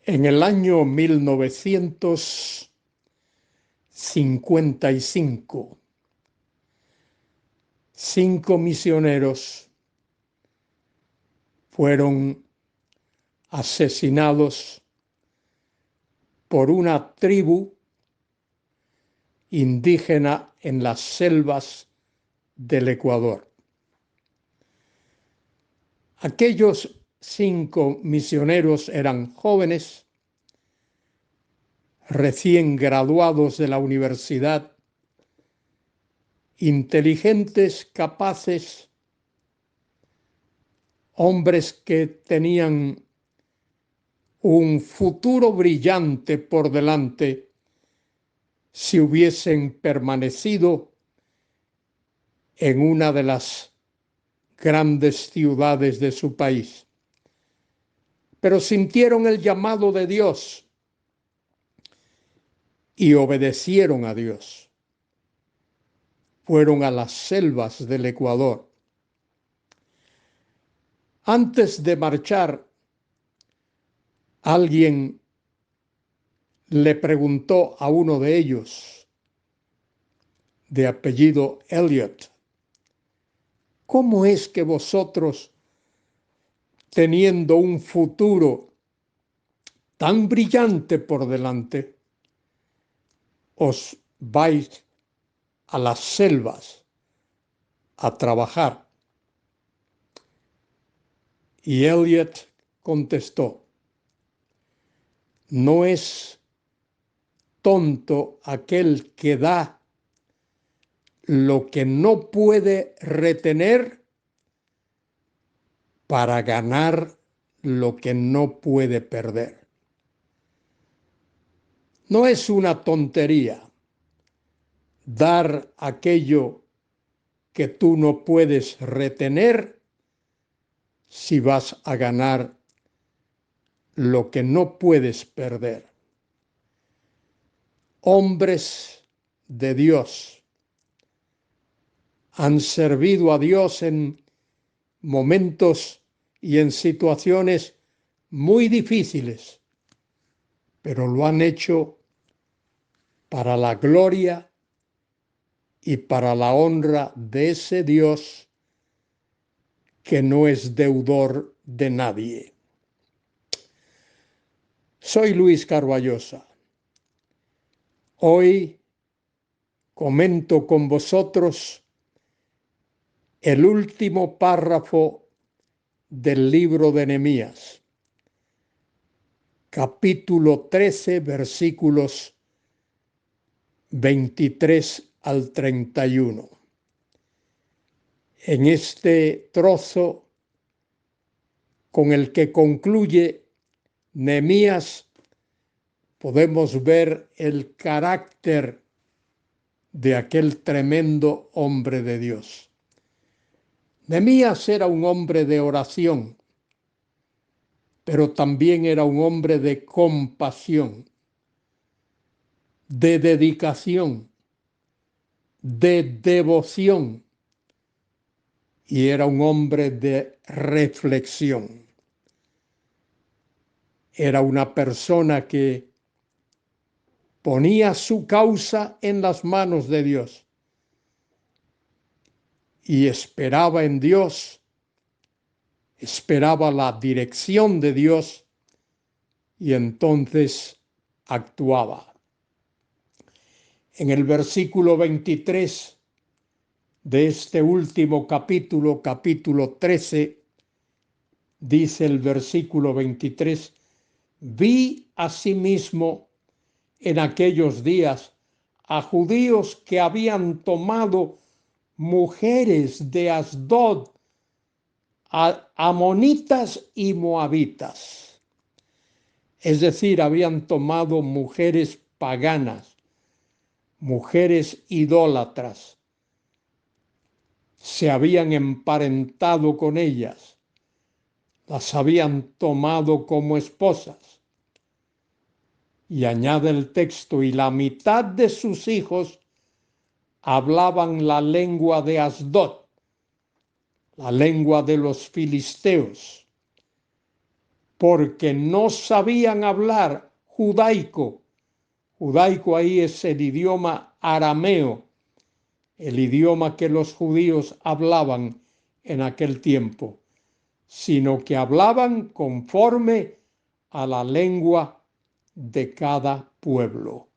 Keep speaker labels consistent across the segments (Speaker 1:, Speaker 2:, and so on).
Speaker 1: En el año 1955, 5 misioneros fueron asesinados por una tribu indígena en las selvas del Ecuador. Aquellos 5 misioneros eran jóvenes, recién graduados de la universidad, inteligentes, capaces, hombres que tenían un futuro brillante por delante si hubiesen permanecido en una de las grandes ciudades de su país. Pero sintieron el llamado de Dios y obedecieron a Dios. Fueron a las selvas del Ecuador. Antes de marchar, alguien le preguntó a uno de ellos, de apellido Elliot, ¿cómo es que vosotros, teniendo un futuro tan brillante por delante, os vais a las selvas a trabajar? Y Elliot contestó, no es tonto aquel que da lo que no puede retener para ganar lo que no puede perder. No es una tontería dar aquello que tú no puedes retener si vas a ganar lo que no puedes perder. Hombres de Dios han servido a Dios en momentos y en situaciones muy difíciles, pero lo han hecho para la gloria y para la honra de ese Dios que no es deudor de nadie. Soy Luis Carballosa. Hoy comento con vosotros el último párrafo del libro de Nehemías, capítulo 13, versículos 23 al 31. En este trozo con el que concluye Nehemías podemos ver el carácter de aquel tremendo hombre de Dios. Nehemías era un hombre de oración, pero también era un hombre de compasión, de dedicación, de devoción, y era un hombre de reflexión. Era una persona que ponía su causa en las manos de Dios y esperaba en Dios, esperaba la dirección de Dios y entonces actuaba. En el versículo 23 de este último capítulo, capítulo 13, dice el versículo 23, vi asimismo en aquellos días a judíos que habían tomado mujeres de Asdod, amonitas y moabitas. Es decir, habían tomado mujeres paganas, mujeres idólatras. Se habían emparentado con ellas, las habían tomado como esposas. Y añade el texto, y la mitad de sus hijos hablaban la lengua de Asdod, la lengua de los filisteos. porque no sabían hablar judaico. Judaico ahí es el idioma arameo, el idioma que los judíos hablaban en aquel tiempo, sino que hablaban conforme a la lengua de cada pueblo.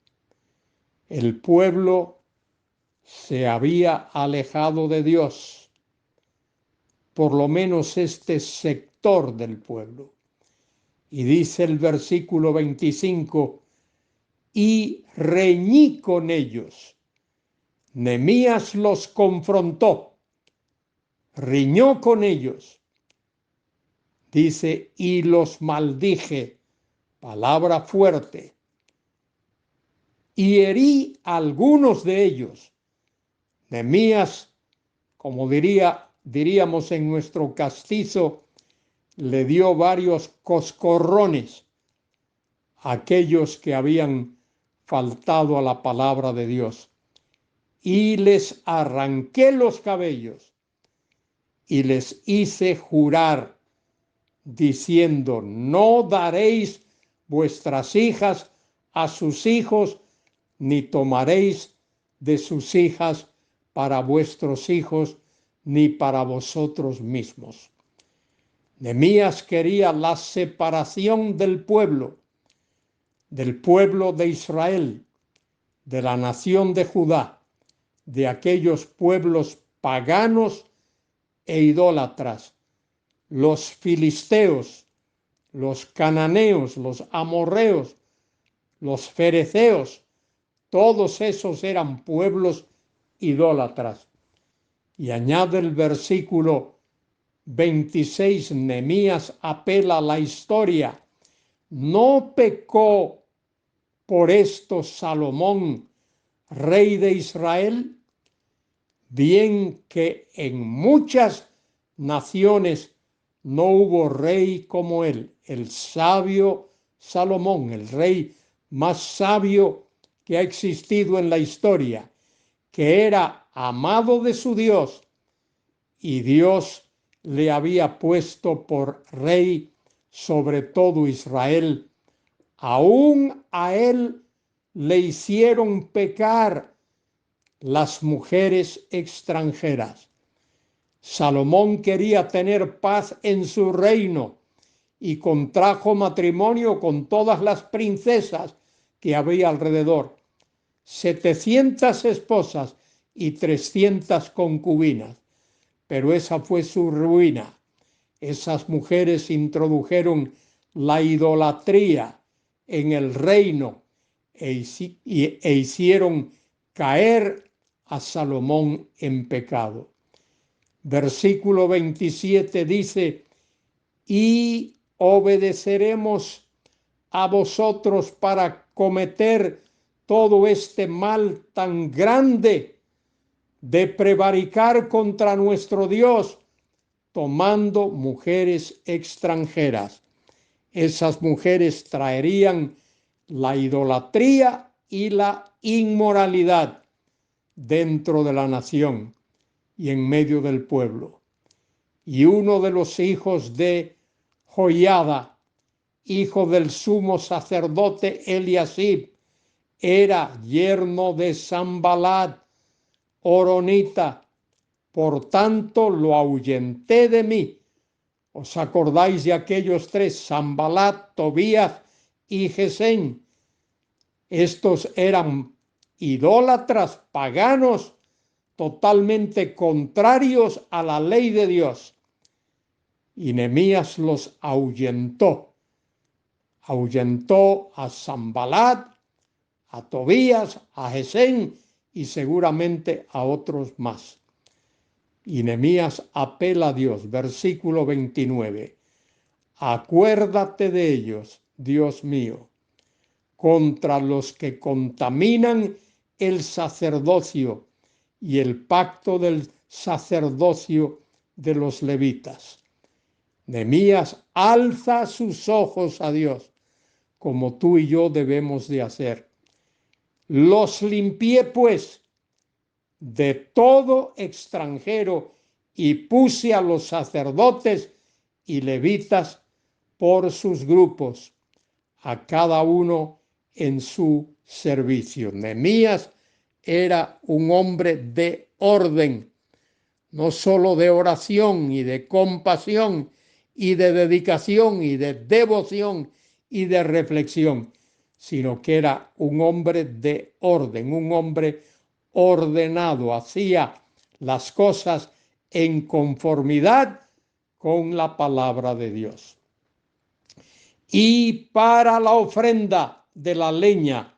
Speaker 1: El pueblo se había alejado de Dios, por lo menos este sector del pueblo. Y dice el versículo 25, y reñí con ellos. Nehemías los confrontó, riñó con ellos. Dice, y los maldije, palabra fuerte, y herí a algunos de ellos. Nehemías, como diríamos en nuestro castizo, le dio varios coscorrones a aquellos que habían faltado a la palabra de Dios. Y les arranqué los cabellos y les hice jurar, diciendo, no daréis vuestras hijas a sus hijos, ni tomaréis de sus hijas para vuestros hijos, ni para vosotros mismos. Nehemías quería la separación del pueblo de Israel, de la nación de Judá, de aquellos pueblos paganos e idólatras, los filisteos, los cananeos, los amorreos, los fereceos, todos esos eran pueblos idólatras. Y añade el versículo 26, Nehemías apela a la historia. ¿No pecó por esto Salomón, rey de Israel? Bien que en muchas naciones no hubo rey como él, el sabio Salomón, el rey más sabio que ha existido en la historia, que era amado de su Dios, y Dios le había puesto por rey sobre todo Israel. Aún a él le hicieron pecar las mujeres extranjeras. Salomón quería tener paz en su reino y contrajo matrimonio con todas las princesas que había alrededor. 700 esposas y 300 concubinas. Pero esa fue su ruina. Esas mujeres introdujeron la idolatría en el reino e hicieron caer a Salomón en pecado. Versículo 27 dice, y obedeceremos a vosotros para cometer todo este mal tan grande de prevaricar contra nuestro Dios, tomando mujeres extranjeras. Esas mujeres traerían la idolatría y la inmoralidad dentro de la nación y en medio del pueblo. Y uno de los hijos de Joiada, hijo del sumo sacerdote Eliasib, era yerno de Sanbalat, horonita. Por tanto, lo ahuyenté de mí. ¿Os acordáis de aquellos tres, Sanbalat, Tobías y Gesén? Estos eran idólatras, paganos, totalmente contrarios a la ley de Dios. Y Nehemías los ahuyentó. Ahuyentó a Sanbalat, a Tobías, a Gesén y seguramente a otros más. Y Nehemías apela a Dios, versículo 29. Acuérdate de ellos, Dios mío, contra los que contaminan el sacerdocio y el pacto del sacerdocio de los levitas. Nehemías alza sus ojos a Dios, como tú y yo debemos de hacer. Los limpié, pues, de todo extranjero y puse a los sacerdotes y levitas por sus grupos, a cada uno en su servicio. Nehemías era un hombre de orden, no solo de oración y de compasión y de dedicación y de devoción y de reflexión, sino que era un hombre de orden, un hombre ordenado, hacía las cosas en conformidad con la palabra de Dios. Y para la ofrenda de la leña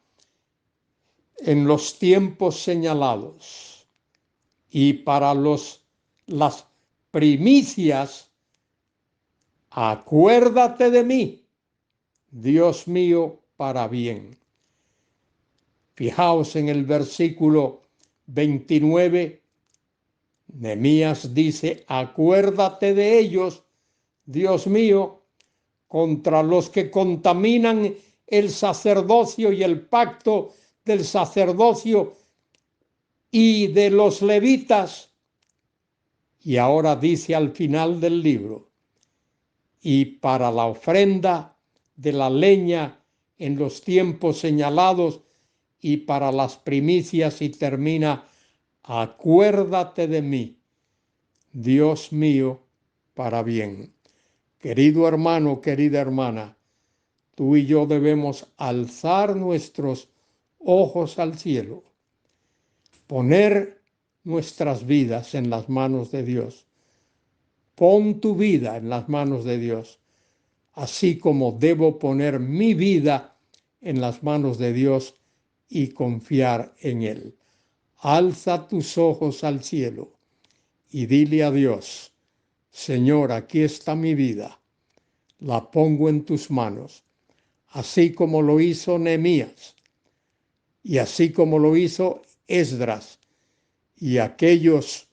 Speaker 1: en los tiempos señalados y para las primicias, acuérdate de mí, Dios mío, para bien. Fijaos en el versículo 29, Nehemías dice, acuérdate de ellos, Dios mío, contra los que contaminan el sacerdocio y el pacto del sacerdocio y de los levitas. Y ahora dice al final del libro, y para la ofrenda de la leña en los tiempos señalados y para las primicias, y termina, acuérdate de mí, Dios mío, para bien. Querido hermano, querida hermana, tú y yo debemos alzar nuestros ojos al cielo, poner nuestras vidas en las manos de Dios. Pon tu vida en las manos de Dios, así como debo poner mi vida en las manos de Dios y confiar en Él. Alza tus ojos al cielo y dile a Dios, Señor, aquí está mi vida, la pongo en tus manos, así como lo hizo Nehemías y así como lo hizo Esdras y aquellos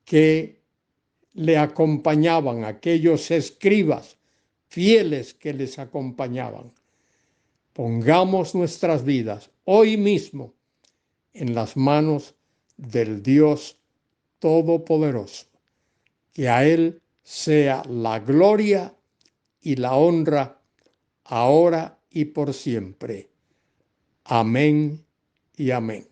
Speaker 1: que le acompañaban, aquellos escribas fieles que les acompañaban. Pongamos nuestras vidas hoy mismo en las manos del Dios Todopoderoso. Que a Él sea la gloria y la honra, ahora y por siempre. Amén y amén.